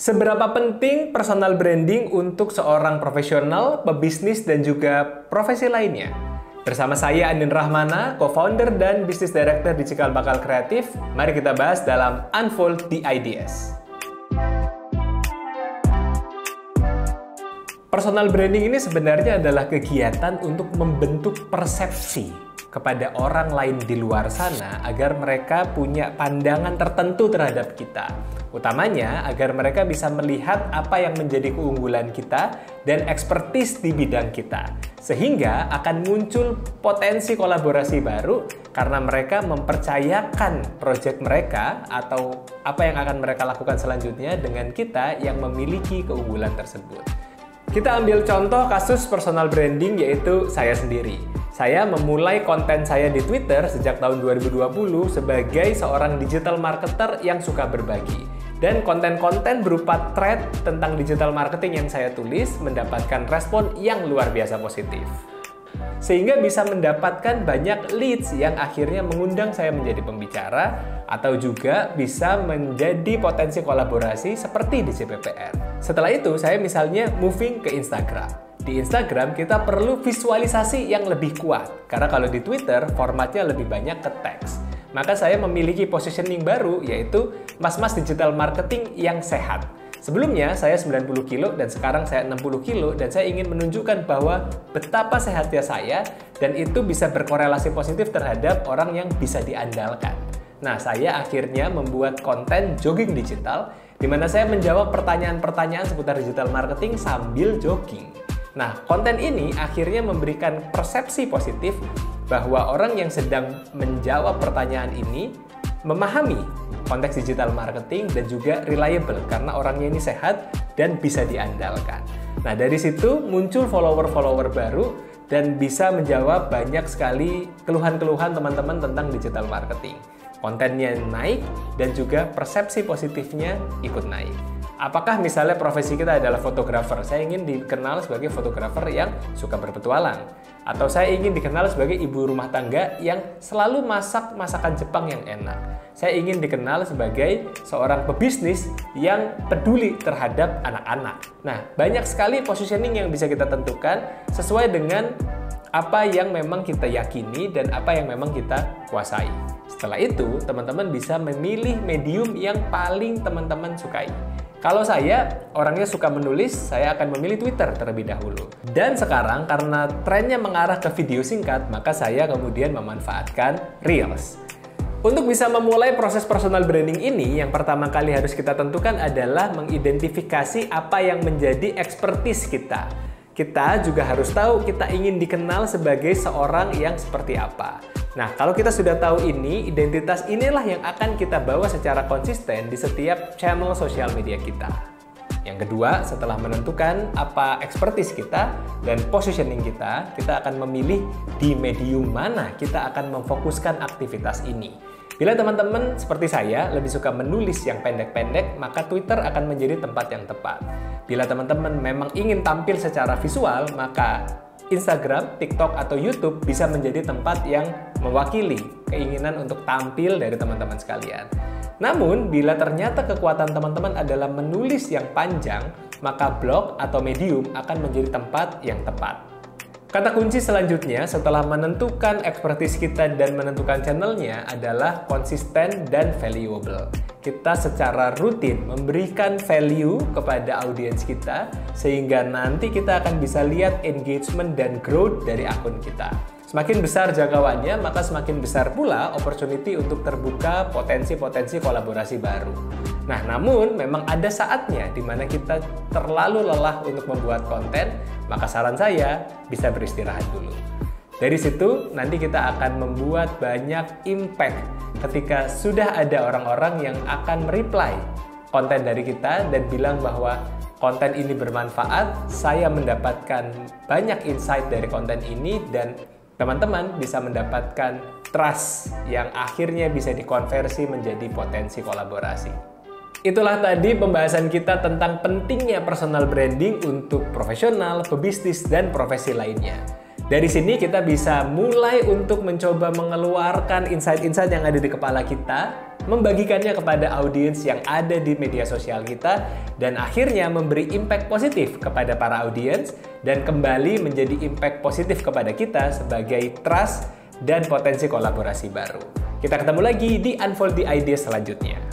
Seberapa penting personal branding untuk seorang profesional, pebisnis, dan juga profesi lainnya? Bersama saya Andin Rahmana, co-founder dan business director di Cikal Bakal Kreatif. Mari kita bahas dalam Unfold the Ideas. Personal branding ini sebenarnya adalah kegiatan untuk membentuk persepsi kepada orang lain di luar sana agar mereka punya pandangan tertentu terhadap kita. Utamanya agar mereka bisa melihat apa yang menjadi keunggulan kita dan ekspertis di bidang kita. Sehingga akan muncul potensi kolaborasi baru karena mereka mempercayakan proyek mereka atau apa yang akan mereka lakukan selanjutnya dengan kita yang memiliki keunggulan tersebut. Kita ambil contoh kasus personal branding yaitu saya sendiri. Saya memulai konten saya di Twitter sejak tahun 2020 sebagai seorang digital marketer yang suka berbagi. Dan konten-konten berupa thread tentang digital marketing yang saya tulis mendapatkan respon yang luar biasa positif. Sehingga bisa mendapatkan banyak leads yang akhirnya mengundang saya menjadi pembicara atau juga bisa menjadi potensi kolaborasi seperti di CPPR. Setelah itu, saya misalnya moving ke Instagram. Di Instagram, kita perlu visualisasi yang lebih kuat. Karena kalau di Twitter, formatnya lebih banyak ke teks. Maka saya memiliki positioning baru, yaitu mas-mas digital marketing yang sehat. Sebelumnya saya 90 kilo dan sekarang saya 60 kilo dan saya ingin menunjukkan bahwa betapa sehatnya saya dan itu bisa berkorelasi positif terhadap orang yang bisa diandalkan. Nah, saya akhirnya membuat konten jogging digital di mana saya menjawab pertanyaan-pertanyaan seputar digital marketing sambil jogging. Nah, konten ini akhirnya memberikan persepsi positif bahwa orang yang sedang menjawab pertanyaan ini memahami konteks digital marketing dan juga reliable karena orangnya ini sehat dan bisa diandalkan. Nah, dari situ muncul follower-follower baru dan bisa menjawab banyak sekali keluhan-keluhan teman-teman tentang digital marketing. Kontennya naik dan juga persepsi positifnya ikut naik. Apakah misalnya profesi kita adalah fotografer? Saya ingin dikenal sebagai fotografer yang suka berpetualang. Atau saya ingin dikenal sebagai ibu rumah tangga yang selalu masak masakan Jepang yang enak. Saya ingin dikenal sebagai seorang pebisnis yang peduli terhadap anak-anak. Nah, banyak sekali positioning yang bisa kita tentukan sesuai dengan apa yang memang kita yakini dan apa yang memang kita kuasai. Setelah itu, teman-teman bisa memilih medium yang paling teman-teman sukai. Kalau saya orangnya suka menulis, saya akan memilih Twitter terlebih dahulu. Dan sekarang karena trennya mengarah ke video singkat, maka saya kemudian memanfaatkan Reels. Untuk bisa memulai proses personal branding ini, yang pertama kali harus kita tentukan adalah mengidentifikasi apa yang menjadi expertise kita. Kita juga harus tahu kita ingin dikenal sebagai seorang yang seperti apa. Nah, kalau kita sudah tahu ini, identitas inilah yang akan kita bawa secara konsisten di setiap channel sosial media kita. Yang kedua, setelah menentukan apa expertise kita dan positioning kita akan memilih di medium mana kita akan memfokuskan aktivitas ini. Bila teman-teman seperti saya lebih suka menulis yang pendek-pendek, maka Twitter akan menjadi tempat yang tepat. Bila teman-teman memang ingin tampil secara visual, maka Instagram, TikTok, atau YouTube bisa menjadi tempat yang mewakili keinginan untuk tampil dari teman-teman sekalian. Namun, bila ternyata kekuatan teman-teman adalah menulis yang panjang, maka blog atau medium akan menjadi tempat yang tepat. Kata kunci selanjutnya setelah menentukan expertise kita dan menentukan channelnya adalah konsisten dan valuable. Kita secara rutin memberikan value kepada audiens kita sehingga nanti kita akan bisa lihat engagement dan growth dari akun kita. Semakin besar jangkauannya, maka semakin besar pula opportunity untuk terbuka potensi-potensi kolaborasi baru. Nah, namun memang ada saatnya di mana kita terlalu lelah untuk membuat konten, maka saran saya bisa beristirahat dulu. Dari situ, nanti kita akan membuat banyak impact ketika sudah ada orang-orang yang akan mereply konten dari kita dan bilang bahwa konten ini bermanfaat, saya mendapatkan banyak insight dari konten ini dan teman-teman bisa mendapatkan trust yang akhirnya bisa dikonversi menjadi potensi kolaborasi. Itulah tadi pembahasan kita tentang pentingnya personal branding untuk profesional, pebisnis, dan profesi lainnya. Dari sini kita bisa mulai untuk mencoba mengeluarkan insight-insight yang ada di kepala kita, membagikannya kepada audiens yang ada di media sosial kita, dan akhirnya memberi impact positif kepada para audiens dan kembali menjadi impact positif kepada kita sebagai trust dan potensi kolaborasi baru. Kita ketemu lagi di Unfold the Ideas selanjutnya.